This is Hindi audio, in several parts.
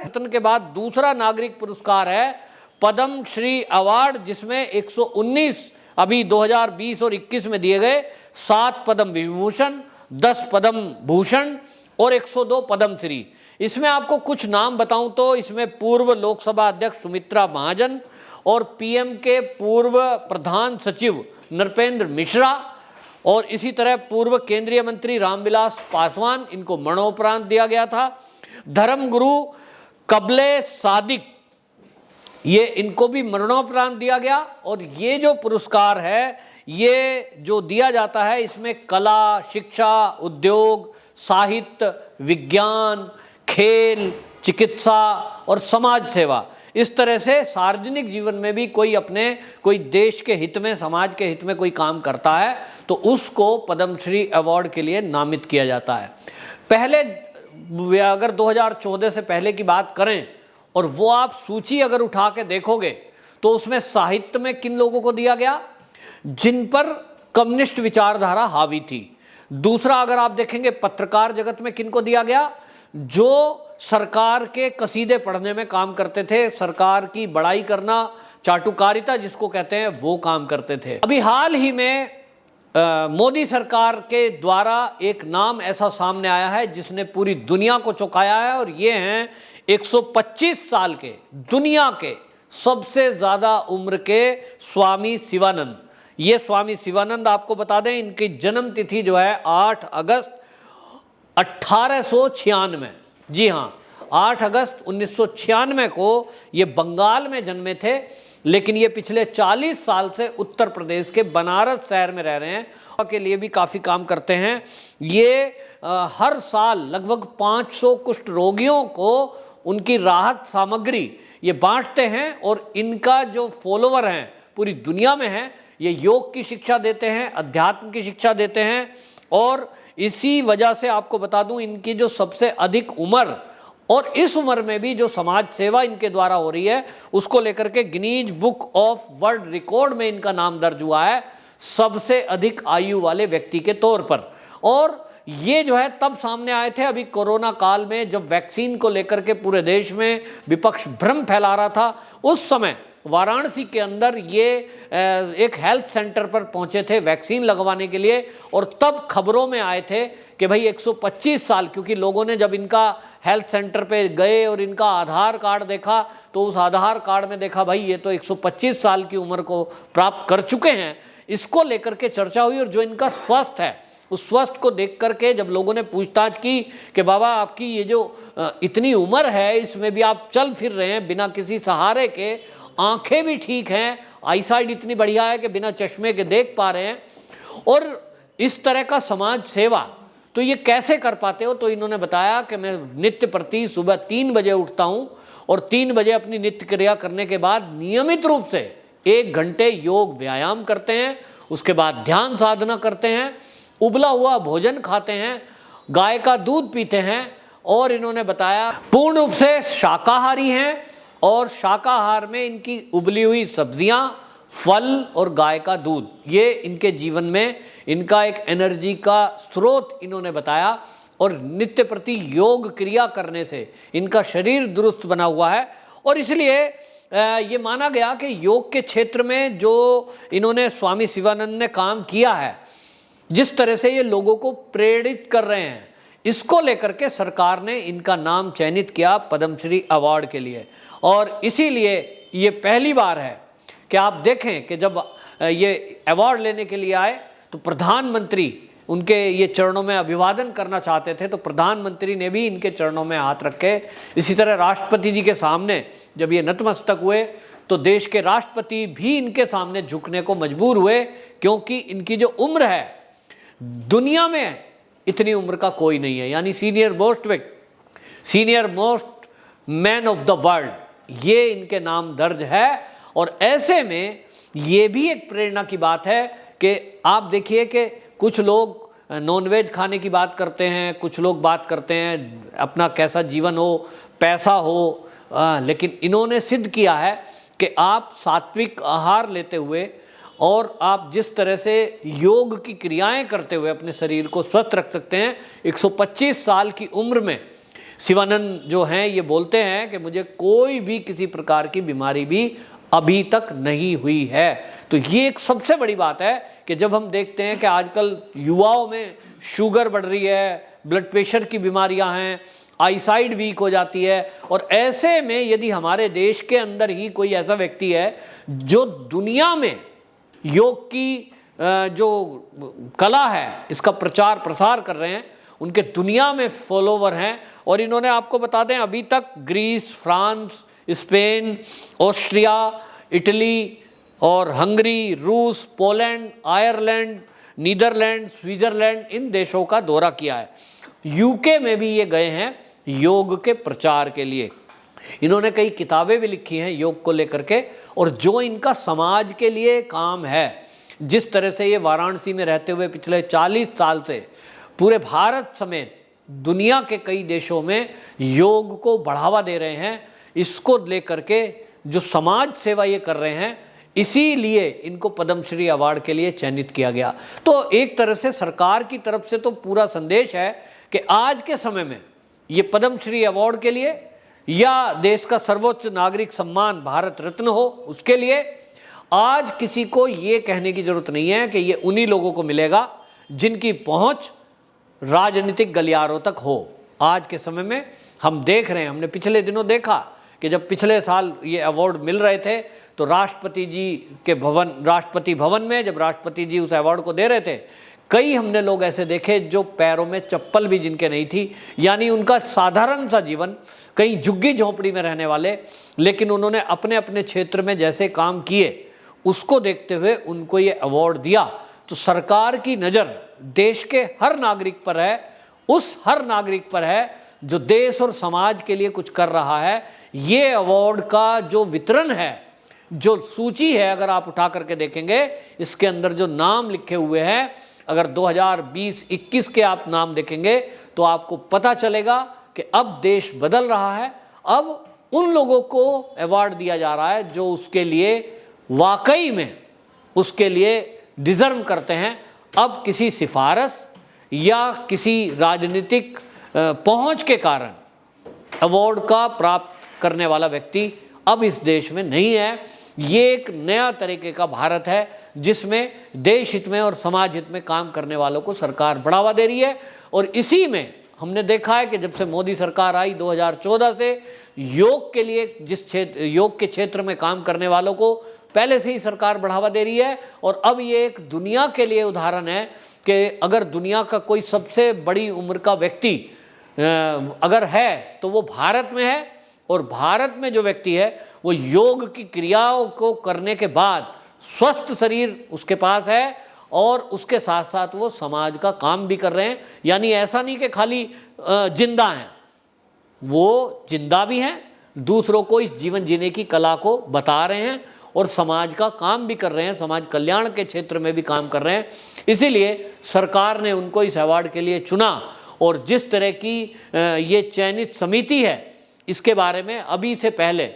रत्न के बाद दूसरा नागरिक पुरस्कार है पद्म श्री अवार्ड, जिसमें 119 अभी 2020 और 21 में दिए गए, 7 पद्म विभूषण, 10 पद्म भूषण और 102 पद्म श्री। इसमें आपको कुछ नाम बताऊं तो इसमें पूर्व लोकसभा अध्यक्ष सुमित्रा महाजन और पीएम के पूर्व प्रधान सचिव नृपेंद्र मिश्रा और इसी तरह पूर्व केंद्रीय मंत्री रामविलास पासवान, इनको मरणोपरांत दिया गया था। धर्मगुरु कबले सादिक, ये इनको भी मरणोपरांत दिया गया। और ये जो पुरस्कार है ये जो दिया जाता है इसमें कला, शिक्षा, उद्योग, साहित्य, विज्ञान, खेल, चिकित्सा और समाज सेवा, इस तरह से सार्वजनिक जीवन में भी कोई देश के हित में, समाज के हित में कोई काम करता है तो उसको पद्मश्री अवार्ड के लिए नामित किया जाता है। पहले अगर 2014 से पहले की बात करें और वो आप सूची अगर उठा के देखोगे तो उसमें साहित्य में किन लोगों को दिया गया, जिन पर कम्युनिस्ट विचारधारा हावी थी। दूसरा अगर आप देखेंगे पत्रकार जगत में किनको दिया गया, जो सरकार के कसीदे पढ़ने में काम करते थे, सरकार की बड़ाई करना, चाटुकारिता जिसको कहते हैं, वो काम करते थे। अभी हाल ही में मोदी सरकार के द्वारा एक नाम ऐसा सामने आया है जिसने पूरी दुनिया को चौंकाया है और ये हैं 125 साल के दुनिया के सबसे ज्यादा उम्र के स्वामी शिवानंद। ये स्वामी शिवानंद आपको बता दें, इनकी जन्म तिथि जो है 8 अगस्त 1896, जी हाँ 8 अगस्त 1996 को ये बंगाल में जन्मे थे, लेकिन ये पिछले 40 साल से उत्तर प्रदेश के बनारस शहर में रह रहे हैं। के लिए भी काफ़ी काम करते हैं। ये हर साल लगभग 500 कुष्ठ रोगियों को उनकी राहत सामग्री ये बांटते हैं और इनका जो फॉलोवर हैं पूरी दुनिया में है, ये योग की शिक्षा देते हैं, अध्यात्म की शिक्षा देते हैं। और इसी वजह से आपको बता दूं इनकी जो सबसे अधिक उम्र और इस उम्र में भी जो समाज सेवा इनके द्वारा हो रही है उसको लेकर के Guinness book of world record में इनका नाम दर्ज हुआ है सबसे अधिक आयु वाले व्यक्ति के तौर पर। और ये जो है तब सामने आए थे अभी कोरोना काल में, जब वैक्सीन को लेकर के पूरे देश में विपक्ष भ्रम फैला रहा था। उस समय वाराणसी के अंदर ये एक हेल्थ सेंटर पर पहुंचे थे वैक्सीन लगवाने के लिए और तब खबरों में आए थे कि भाई 125 साल, क्योंकि लोगों ने जब इनका हेल्थ सेंटर पे गए और इनका आधार कार्ड देखा तो उस आधार कार्ड में देखा भाई ये तो 125 साल की उम्र को प्राप्त कर चुके हैं। इसको लेकर के चर्चा हुई और जो इनका स्वास्थ्य है उस स्वास्थ्य को देख करके जब लोगों ने पूछताछ की कि बाबा आपकी ये जो इतनी उम्र है इसमें भी आप चल फिर रहे हैं बिना किसी सहारे के, आंखें भी ठीक हैं, आईसाइट इतनी बढ़िया है कि बिना चश्मे के देख पा रहे हैं, और इस तरह का समाज सेवा तो ये कैसे कर पाते हो। तो इन्होंने बताया कि मैं नित्य प्रति सुबह 3 बजे उठता हूं और 3 बजे अपनी नित्य क्रिया करने के बाद नियमित रूप से 1 घंटे योग व्यायाम करते हैं, उसके बाद ध्यान साधना करते हैं, उबला हुआ भोजन खाते हैं, गाय का दूध पीते हैं और इन्होंने बताया पूर्ण रूप से शाकाहारी हैं और शाकाहार में इनकी उबली हुई सब्जियां, फल और गाय का दूध, ये इनके जीवन में इनका एक एनर्जी का स्रोत इन्होंने बताया। और नित्य प्रति योग क्रिया करने से इनका शरीर दुरुस्त बना हुआ है और इसलिए ये माना गया कि योग के क्षेत्र में जो इन्होंने स्वामी शिवानंद ने काम किया है, जिस तरह से ये लोगों को प्रेरित कर रहे हैं, इसको लेकर के सरकार ने इनका नाम चयनित किया पद्मश्री अवार्ड के लिए। और इसीलिए ये पहली बार है कि आप देखें कि जब ये अवार्ड लेने के लिए आए तो प्रधानमंत्री उनके ये चरणों में अभिवादन करना चाहते थे तो प्रधानमंत्री ने भी इनके चरणों में हाथ रखे। इसी तरह राष्ट्रपति जी के सामने जब ये नतमस्तक हुए तो देश के राष्ट्रपति भी इनके सामने झुकने को मजबूर हुए, क्योंकि इनकी जो उम्र है दुनिया में इतनी उम्र का कोई नहीं है, यानी senior most man of the world, ये इनके नाम दर्ज है। और ऐसे में ये भी एक प्रेरणा की बात है कि आप देखिए कि कुछ लोग नॉनवेज खाने की बात करते हैं, कुछ लोग बात करते हैं अपना कैसा जीवन हो, पैसा हो, लेकिन इन्होंने सिद्ध किया है कि आप सात्विक आहार लेते हुए और आप जिस तरह से योग की क्रियाएं करते हुए अपने शरीर को स्वस्थ रख सकते हैं। 125 साल की उम्र में शिवानंद जो हैं ये बोलते हैं कि मुझे कोई भी किसी प्रकार की बीमारी भी अभी तक नहीं हुई है। तो ये एक सबसे बड़ी बात है कि जब हम देखते हैं कि आजकल युवाओं में शुगर बढ़ रही है, ब्लड प्रेशर की बीमारियां हैं, आईसाइट वीक हो जाती है, और ऐसे में यदि हमारे देश के अंदर ही कोई ऐसा व्यक्ति है जो दुनिया में योग की जो कला है इसका प्रचार प्रसार कर रहे हैं, उनके दुनिया में फॉलोवर हैं, और इन्होंने आपको बता दें अभी तक Greece, France, Spain, Austria, Italy और हंगरी, रूस, पोलैंड, आयरलैंड, नीदरलैंड, स्विट्जरलैंड, इन देशों का दौरा किया है। यूके में भी ये गए हैं योग के प्रचार के लिए। इन्होंने कई किताबें भी लिखी हैं योग को लेकर के, और जो इनका समाज के लिए काम है, जिस तरह से ये वाराणसी में रहते हुए पिछले 40 साल से पूरे भारत समेत दुनिया के कई देशों में योग को बढ़ावा दे रहे हैं, इसको लेकर के जो समाज सेवा ये कर रहे हैं, इसीलिए इनको पद्मश्री अवार्ड के लिए चयनित किया गया। तो एक तरह से सरकार की तरफ से तो पूरा संदेश है कि आज के समय में ये पद्मश्री अवार्ड के लिए या देश का सर्वोच्च नागरिक सम्मान भारत रत्न हो, उसके लिए आज किसी को ये कहने की जरूरत नहीं है कि ये उन्हीं लोगों को मिलेगा जिनकी पहुंच राजनीतिक गलियारों तक हो। आज के समय में हम देख रहे हैं, हमने पिछले दिनों देखा कि जब पिछले साल ये अवार्ड मिल रहे थे तो राष्ट्रपति भवन में जब राष्ट्रपति जी उस अवार्ड को दे रहे थे, कई हमने लोग ऐसे देखे जो पैरों में चप्पल भी जिनके नहीं थी, यानी उनका साधारण सा जीवन, कहीं झुग्गी झोंपड़ी में रहने वाले, लेकिन उन्होंने अपने अपने क्षेत्र में जैसे काम किए उसको देखते हुए उनको ये अवार्ड दिया। तो सरकार की नज़र देश के हर नागरिक पर है, उस हर नागरिक पर है जो देश और समाज के लिए कुछ कर रहा है। ये अवार्ड का जो वितरण है, जो सूची है, अगर आप उठा करके देखेंगे, इसके अंदर जो नाम लिखे हुए हैं, अगर 2020-21 के आप नाम देखेंगे तो आपको पता चलेगा कि अब देश बदल रहा है। अब उन लोगों को अवार्ड दिया जा रहा है जो उसके लिए वाकई में उसके लिए डिजर्व करते हैं। अब किसी सिफारिश या किसी राजनीतिक पहुंच के कारण अवार्ड का प्राप्त करने वाला व्यक्ति अब इस देश में नहीं है। ये एक नया तरीके का भारत है जिसमें देश हित में और समाज हित में काम करने वालों को सरकार बढ़ावा दे रही है। और इसी में हमने देखा है कि जब से मोदी सरकार आई 2014 से, योग के लिए योग के क्षेत्र में काम करने वालों को पहले से ही सरकार बढ़ावा दे रही है। और अब ये एक दुनिया के लिए उदाहरण है कि अगर दुनिया का कोई सबसे बड़ी उम्र का व्यक्ति अगर है तो वो भारत में है, और भारत में जो व्यक्ति है वो योग की क्रियाओं को करने के बाद स्वस्थ शरीर उसके पास है, और उसके साथ साथ वो समाज का काम भी कर रहे हैं। यानी ऐसा नहीं कि खाली जिंदा हैं, वो जिंदा भी हैं, दूसरों को इस जीवन जीने की कला को बता रहे हैं और समाज का काम भी कर रहे हैं, समाज कल्याण के क्षेत्र में भी काम कर रहे हैं। इसीलिए सरकार ने उनको इस अवार्ड के लिए चुना। और जिस तरह की ये चयनित समिति है, इसके बारे में अभी से पहले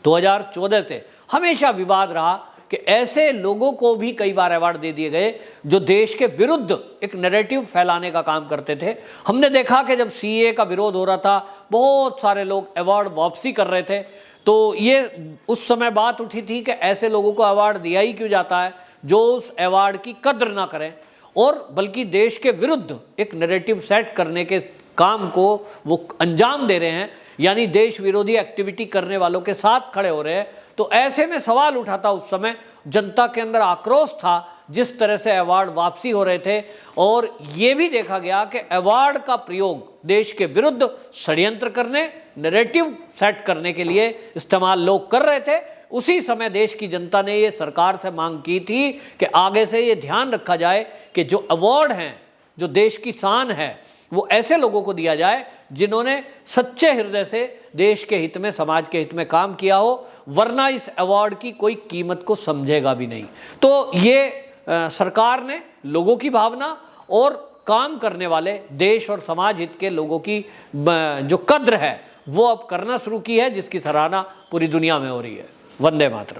2014 से हमेशा विवाद रहा कि ऐसे लोगों को भी कई बार अवार्ड दे दिए गए जो देश के विरुद्ध एक नैरेटिव फैलाने का काम करते थे। हमने देखा कि जब सीए का विरोध हो रहा था, बहुत सारे लोग अवार्ड वापसी कर रहे थे, तो ये उस समय बात उठी थी कि ऐसे लोगों को अवार्ड दिया ही क्यों जाता है जो उस अवार्ड की कद्र ना करें, और बल्कि देश के विरुद्ध एक नैरेटिव सेट करने के काम को वो अंजाम दे रहे हैं, यानी देश विरोधी एक्टिविटी करने वालों के साथ खड़े हो रहे हैं। तो ऐसे में सवाल उठा था, उस समय जनता के अंदर आक्रोश था जिस तरह से अवार्ड वापसी हो रहे थे। और ये भी देखा गया कि अवार्ड का प्रयोग देश के विरुद्ध षड्यंत्र करने, नैरेटिव सेट करने के लिए इस्तेमाल लोग कर रहे थे। उसी समय देश की जनता ने ये सरकार से मांग की थी कि आगे से ये ध्यान रखा जाए कि जो अवार्ड हैं, जो देश की शान है, वो ऐसे लोगों को दिया जाए जिन्होंने सच्चे हृदय से देश के हित में, समाज के हित में काम किया हो, वरना इस अवार्ड की कोई कीमत को समझेगा भी नहीं। तो ये सरकार ने लोगों की भावना और काम करने वाले देश और समाज हित के लोगों की जो कद्र है वो अब करना शुरू की है, जिसकी सराहना पूरी दुनिया में हो रही है। वंदे मातरम।